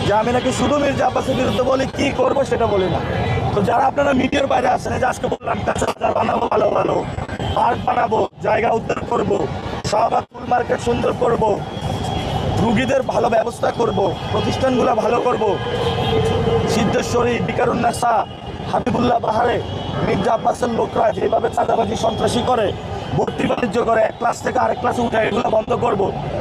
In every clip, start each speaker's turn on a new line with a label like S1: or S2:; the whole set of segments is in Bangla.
S1: যে আমি নাকি শুধু মির্জা আব্বাসের বিরুদ্ধে বলি, কি করবো সেটা বলি না। তো যারা আপনারা মিডিয়ার বাইরে আসেন, যে আজকে বললাম কাঁচা বাজার বানাবো, ভালো ভালো পার্ক বানাবো, জায়গা উদ্ধার করবো, শাহবাগ ফুল মার্কেট সুন্দর করব, রুগীদের ভালো ব্যবস্থা করব, প্রতিষ্ঠানগুলো ভালো করব, সিদ্ধেশ্বরী, বিকারুন্নাসা, হাবিবুল্লাহ বাহারে মির্জা আব্বাসের লোকরা যেভাবে চাঁদাবাজি সন্ত্রাসী করে, ভর্তি বাণিজ্য করে, এক ক্লাস থেকে আরেক ক্লাসে উঠে, এগুলো বন্ধ করব,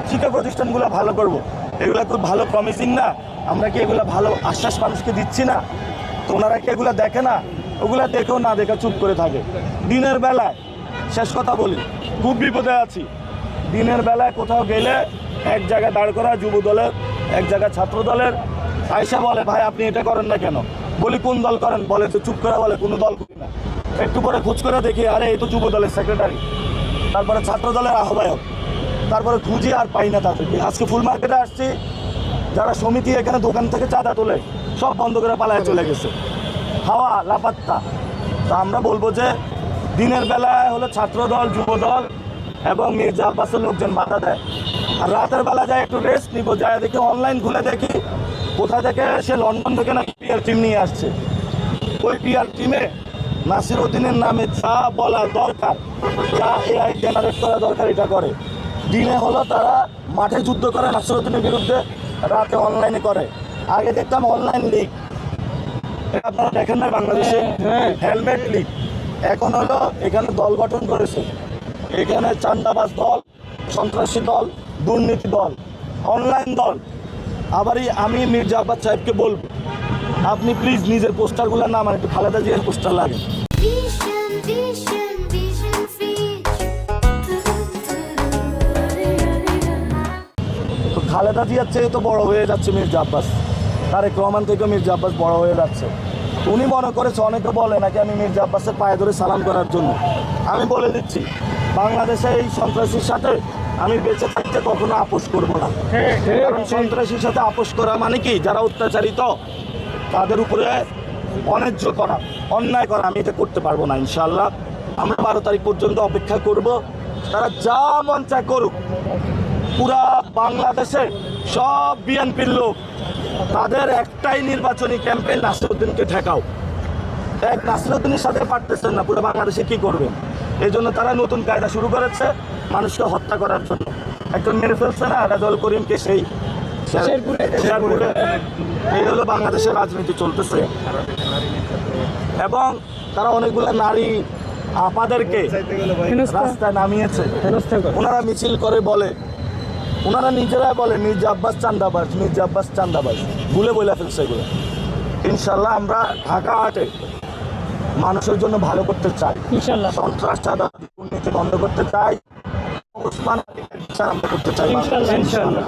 S1: শিক্ষা প্রতিষ্ঠানগুলো ভালো করব। এগুলো খুব ভালো প্রমিসিং না? আমরা কি এগুলো ভালো আশ্বাস মানুষকে দিচ্ছি না? তো ওনারা কি এগুলো দেখে না? ওগুলা দেখেও না দেখে চুপ করে থাকে। দিনের বেলায় শেষ কথা বলি, খুব বিপদে আছি। দিনের বেলায় কোথাও গেলে এক জায়গায় দাঁড় করা যুব দলের, এক জায়গায় ছাত্র দলের, আয়সা বলে ভাই আপনি এটা করেন না কেন? বলি কোন দল করেন? বলে তো চুপ করে বলে কোনো দল করি না। একটু পরে খোঁজ করে দেখি, আরে এই তো যুব দলের সেক্রেটারি, তারপরে ছাত্র দলের আহ্বায়ক, তারপরে খুঁজি আর পাই না তাদেরকে। আজকে ফুল মার্কেটে আসছি, যারা সমিতি এখানে দোকান থেকে চাঁদা তোলে সব বন্ধ করে পালায় চলে গেছে, হাওয়া লাপাত্তা। তা আমরা বলবো যে দিনের বেলায় হলো ছাত্র দল, যুব দল এবং মির্জা আব্বাসের লোকজন বাধা দেয়, আর রাতের বেলা যায় একটু রেস্ট নিব, যায় দেখি অনলাইন খুলে দেখি কোথা থেকে সে লন্ডন থেকে না পিআর টিম নিয়ে আসছে। ওই পিআর টিমে নাসির উদ্দিনের নামে যা বলা দরকার, যা এআই জেনারেট করা দরকার এটা করে। দিনে হলো তারা মাঠে যুদ্ধ করে নাসির উদ্দিনের বিরুদ্ধে, রাতে অনলাইনে করে। আগে দেখতাম অনলাইন লিগ, আপনারা দেখেন না বাংলাদেশে হেলমেট লিগ। এখন হলো এখানে দল গঠন করেছে, এখানে চান্দাবাজ দল, সন্ত্রাসী দল, দুর্নীতি দল, অনলাইন দল। আবারই আমি মির্জা আব্বাস সাহেবকে বলবো, আপনি প্লিজ নিজের পোস্টারগুলো না, আমার একটু খালেদা জিয়ার পোস্টার লাগে। তো খালেদা জিয়ার চেয়ে তো বড় হয়ে যাচ্ছে মির্জা আব্বাস, তারেক রহমান থেকে মির্জা আব্বাস বড় হয়ে যাচ্ছে। উনি মনে করেছে, অনেকে বলে নাকি আমি মির্জা আব্বাসের পায়ে ধরে সালাম করার জন্য। আমি বলে দিচ্ছি, বাংলাদেশে এই সন্ত্রাসীর সাথে আমি বেঁচে থাকতে কখনো আপোষ করব না। কারণ সন্ত্রাসীর সাথে আপোষ করা মানে কি, যারা অত্যাচারিত তাদের উপরে অন্যায্য করা, অন্যায় করা, আমি এটা করতে পারবো না। ইনশাআল্লাহ আমরা 12 তারিখ পর্যন্ত অপেক্ষা করব। তারা যা মন চায় করুক, পুরা বাংলাদেশে সব বিএনপির লোক, তাদের একটাই নির্বাচনী ক্যাম্পেইন, নাসিরউদ্দিনকে ঠেকাও। এক নাসিরউদ্দিনের সাথে পারতেছেন না, পুরো বাংলাদেশে কি করবেন? এই জন্য তারা নতুন কায়দা শুরু করেছে মানুষকে হত্যা করার জন্য। একজন মেরে ফেলছে না রাজাউল করিমকে, সেই শেরপুরে। এই হলো বাংলাদেশের রাজনীতি চলতেছে। এবং তারা অনেকগুলো নারী আপাদেরকে রাস্তায় নামিয়েছে। ওনারা মিছিল করে বলে, ওনারা নিজেরা বলে মির্জা আব্বাস চান্দাবাজ, মির্জা আব্বাস চান্দাবাজ, ভুলে বলে ফেলছে এগুলো। ইনশাল্লাহ আমরা ঢাকা হাটে মানুষের জন্য ভালো করতে চাই, ইনশাল্লাহ সন্ত্রাস চাঁদা দুর্নীতি বন্ধ করতে চাই, ওসমান আলীর বিচার আমরা করতে চাই, ইনশাল্লাহ।